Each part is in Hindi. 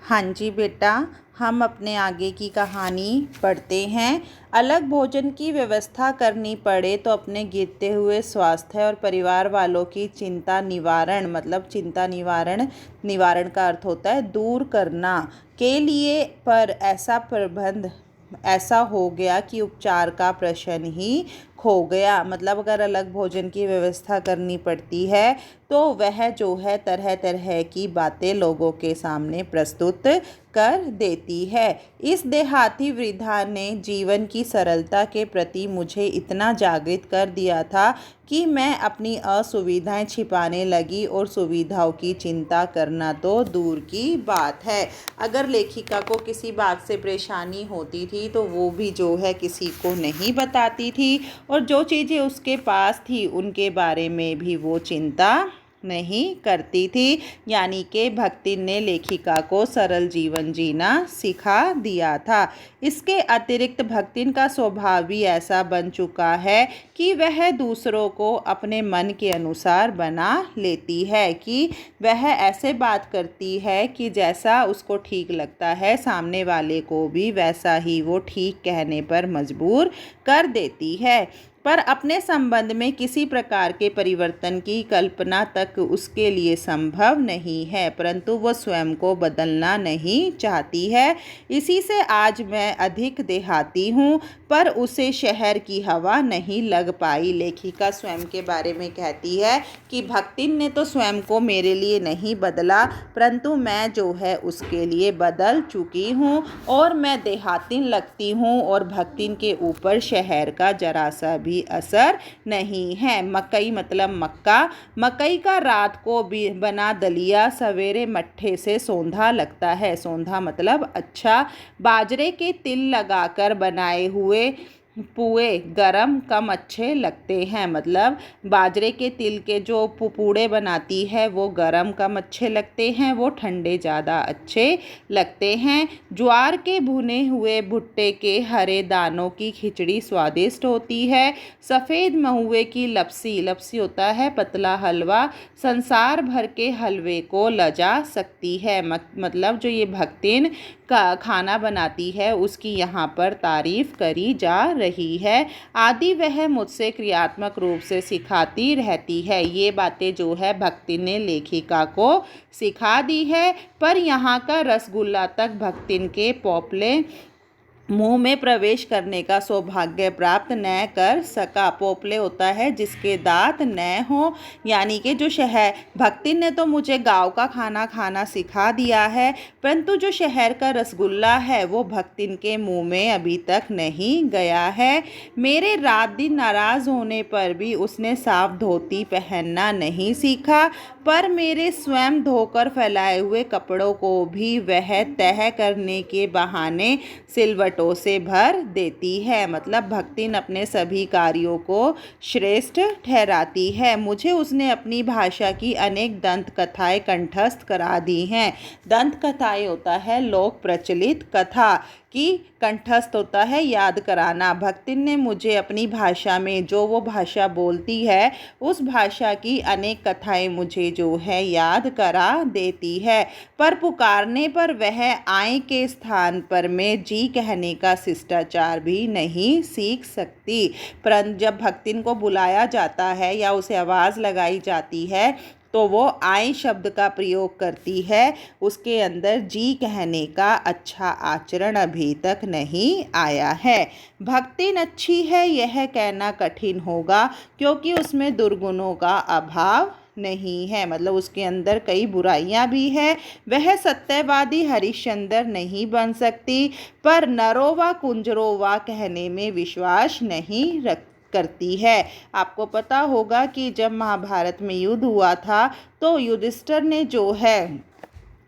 हाँ जी बेटा, हम अपने आगे की कहानी पढ़ते हैं। अलग भोजन की व्यवस्था करनी पड़े तो अपने गिरते हुए स्वास्थ्य और परिवार वालों की चिंता निवारण, मतलब चिंता निवारण, निवारण का अर्थ होता है दूर करना के लिए, पर ऐसा हो गया कि उपचार का प्रश्न ही खो गया। मतलब अगर अलग भोजन की व्यवस्था करनी पड़ती है तो वह जो है तरह तरह की बातें लोगों के सामने प्रस्तुत कर देती है। इस देहाती वृद्धा ने जीवन की सरलता के प्रति मुझे इतना जागृत कर दिया था कि मैं अपनी असुविधाएं छिपाने लगी और सुविधाओं की चिंता करना तो दूर की बात है। अगर लेखिका को किसी बात से परेशानी होती थी तो वो भी जो है किसी को नहीं बताती थी, और जो चीज़ें उसके पास थी उनके बारे में भी वो चिंता नहीं करती थी। यानी कि भक्तिन ने लेखिका को सरल जीवन जीना सिखा दिया था। इसके अतिरिक्त भक्तिन का स्वभाव भी ऐसा बन चुका है कि वह दूसरों को अपने मन के अनुसार बना लेती है, कि वह ऐसे बात करती है कि जैसा उसको ठीक लगता है सामने वाले को भी वैसा ही वो ठीक कहने पर मजबूर कर देती है। पर अपने संबंध में किसी प्रकार के परिवर्तन की कल्पना तक उसके लिए संभव नहीं है, परंतु वह स्वयं को बदलना नहीं चाहती है। इसी से आज मैं अधिक देहाती हूँ, पर उसे शहर की हवा नहीं लग पाई। लेखिका स्वयं के बारे में कहती है कि भक्तिन ने तो स्वयं को मेरे लिए नहीं बदला, परंतु मैं जो है उसके लिए बदल चुकी हूँ और मैं देहातिन लगती हूँ, और भक्तिन के ऊपर शहर का जरा सा भी असर नहीं है। मकई मतलब मक्का, मकई का रात को भी बना दलिया सवेरे मट्ठे से सौंधा लगता है। सौंधा मतलब अच्छा। बाजरे के तिल लगाकर बनाए हुए पुए गरम कम अच्छे लगते हैं। मतलब बाजरे के तिल के जो पूड़े बनाती है वो गरम कम अच्छे लगते हैं, वो ठंडे ज़्यादा अच्छे लगते हैं। ज्वार के भुने हुए भुट्टे के हरे दानों की खिचड़ी स्वादिष्ट होती है। सफ़ेद महुए की लपसी, लपसी होता है पतला हलवा, संसार भर के हलवे को लजा सकती है। मतलब जो ये भक्तिन का खाना बनाती है उसकी यहाँ पर तारीफ करी जा रही है। आदि वह मुझसे क्रियात्मक रूप से सिखाती रहती है। ये बातें जो है भक्तिन ने लेखिका को सिखा दी है, पर यहाँ का रसगुल्ला तक भक्तिन के पोपले मुंह में प्रवेश करने का सौभाग्य प्राप्त न कर सका। पोपले होता है जिसके दांत न हो, यानी कि जो शहर भक्तिन ने तो मुझे गांव का खाना खाना सिखा दिया है, परंतु जो शहर का रसगुल्ला है वो भक्तिन के मुंह में अभी तक नहीं गया है। मेरे रात दिन नाराज़ होने पर भी उसने साफ धोती पहनना नहीं सीखा, पर मेरे स्वयं धोकर फैलाए हुए कपड़ों को भी वह तह करने के बहाने सिलवटों से भर देती है। मतलब भक्तिन अपने सभी कार्यों को श्रेष्ठ ठहराती है। मुझे उसने अपनी भाषा की अनेक दंत कथाएं कंठस्थ करा दी हैं। दंत कथाएं होता है लोक प्रचलित कथा, की कंठस्थ होता है याद कराना। भक्तिन ने मुझे अपनी भाषा में, जो वो भाषा बोलती है उस भाषा की अनेक कथाएं मुझे जो है याद करा देती है। पर पुकारने पर वह आए के स्थान पर मैं जी कहने का शिष्टाचार भी नहीं सीख सकती। परंतु जब भक्तिन को बुलाया जाता है या उसे आवाज़ लगाई जाती है तो वो आए शब्द का प्रयोग करती है। उसके अंदर जी कहने का अच्छा आचरण अभी तक नहीं आया है। भक्तिन अच्छी है यह कहना कठिन होगा, क्योंकि उसमें दुर्गुणों का अभाव नहीं है। मतलब उसके अंदर कई बुराइयां भी है। वह सत्यवादी हरिश्चंद्र नहीं बन सकती, पर नरोवा कुंजरोवा कहने में विश्वास नहीं करती है। आपको पता होगा कि जब महाभारत में युद्ध हुआ था तो युधिष्ठिर ने जो है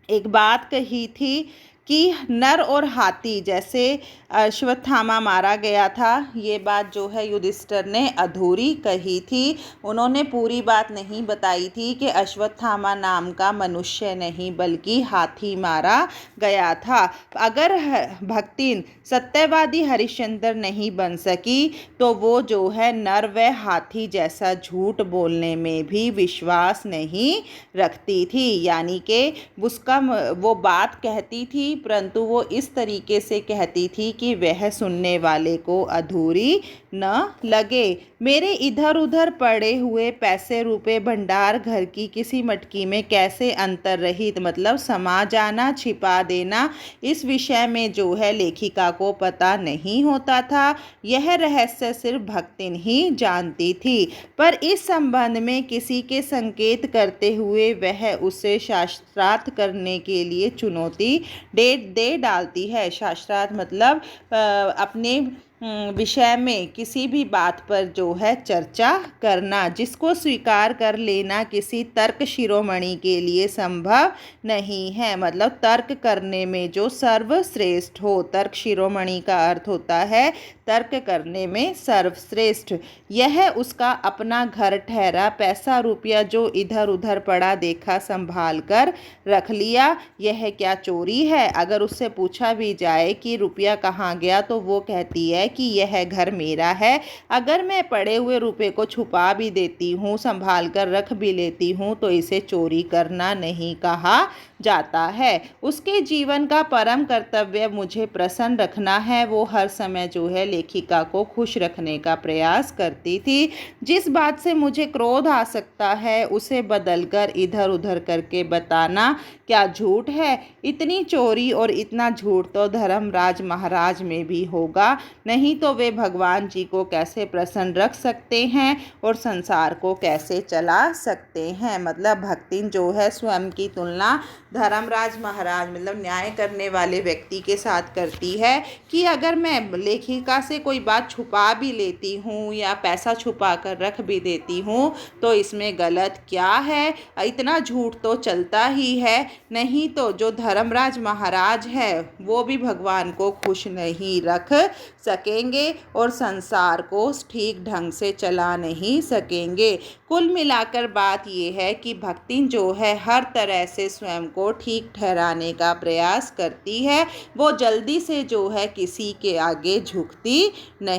एक बात कही थी कि नर और हाथी जैसे अश्वत्थामा मारा गया था, ये बात जो है युधिष्ठिर ने अधूरी कही थी। उन्होंने पूरी बात नहीं बताई थी कि अश्वत्थामा नाम का मनुष्य नहीं बल्कि हाथी मारा गया था। अगर भक्तिन सत्यवादी हरिश्चंद्र नहीं बन सकी तो वो जो है नर व हाथी जैसा झूठ बोलने में भी विश्वास नहीं रखती थी। यानी कि उसका वो बात कहती थी परंतु वो इस तरीके से कहती थी कि वह सुनने वाले को अधूरी न लगे। मेरे इधर उधर पड़े हुए पैसे रुपए भंडार घर की किसी मटकी में कैसे अंतर्रहित मतलब समा जाना छिपा देना, इस विषय में जो है लेखिका को पता नहीं होता था। यह रहस्य सिर्फ भक्तिन ही जानती थी। पर इस संबंध में किसी के संकेत करते हुए वह उसे शास्त्रार्थ करने के लिए चुनौती दे डालती है। शास्त्रार्थ मतलब अपने विषय में किसी भी बात पर जो है चर्चा करना, जिसको स्वीकार कर लेना किसी तर्क शिरोमणि के लिए संभव नहीं है। मतलब तर्क करने में जो सर्वश्रेष्ठ हो। तर्क शिरोमणि का अर्थ होता है तर्क करने में सर्वश्रेष्ठ। यह उसका अपना घर ठहरा, पैसा रुपया जो इधर उधर पड़ा देखा संभाल कर रख लिया। यह क्या चोरी है? अगर उससे पूछा भी जाए कि रुपया कहाँ गया तो वो कहती है कि यह घर मेरा है। अगर मैं पड़े हुए रुपए को छुपा भी देती हूँ, संभाल कर रख भी लेती हूँ तो इसे चोरी करना नहीं कहा जाता है। उसके जीवन का परम कर्तव्य मुझे प्रसन्न रखना है। वो हर समय जो है लेखिका को खुश रखने का प्रयास करती थी। जिस बात से मुझे क्रोध आ सकता है उसे बदलकर इधर उधर करके बताना क्या झूठ है? इतनी चोरी और इतना झूठ तो धर्मराज महाराज में भी होगा, नहीं तो वे भगवान जी को कैसे प्रसन्न रख सकते हैं और संसार को कैसे चला सकते हैं। मतलब भक्तिन जो है स्वयं की तुलना धर्मराज महाराज मतलब न्याय करने वाले व्यक्ति के साथ करती है कि अगर मैं लेखिका से कोई बात छुपा भी लेती हूँ या पैसा छुपा कर रख भी देती हूँ तो इसमें गलत क्या है? इतना झूठ तो चलता ही है। नहीं तो जो धर्मराज महाराज है वो भी भगवान को खुश नहीं रख सकेंगे और संसार को ठीक ढंग से चला नहीं सकेंगे। कुल मिलाकर बात ये है कि भक्तिन जो है हर तरह से स्वयं को ठीक ठहराने का प्रयास करती है। वो जल्दी से जो है किसी के आगे झुकती नहीं।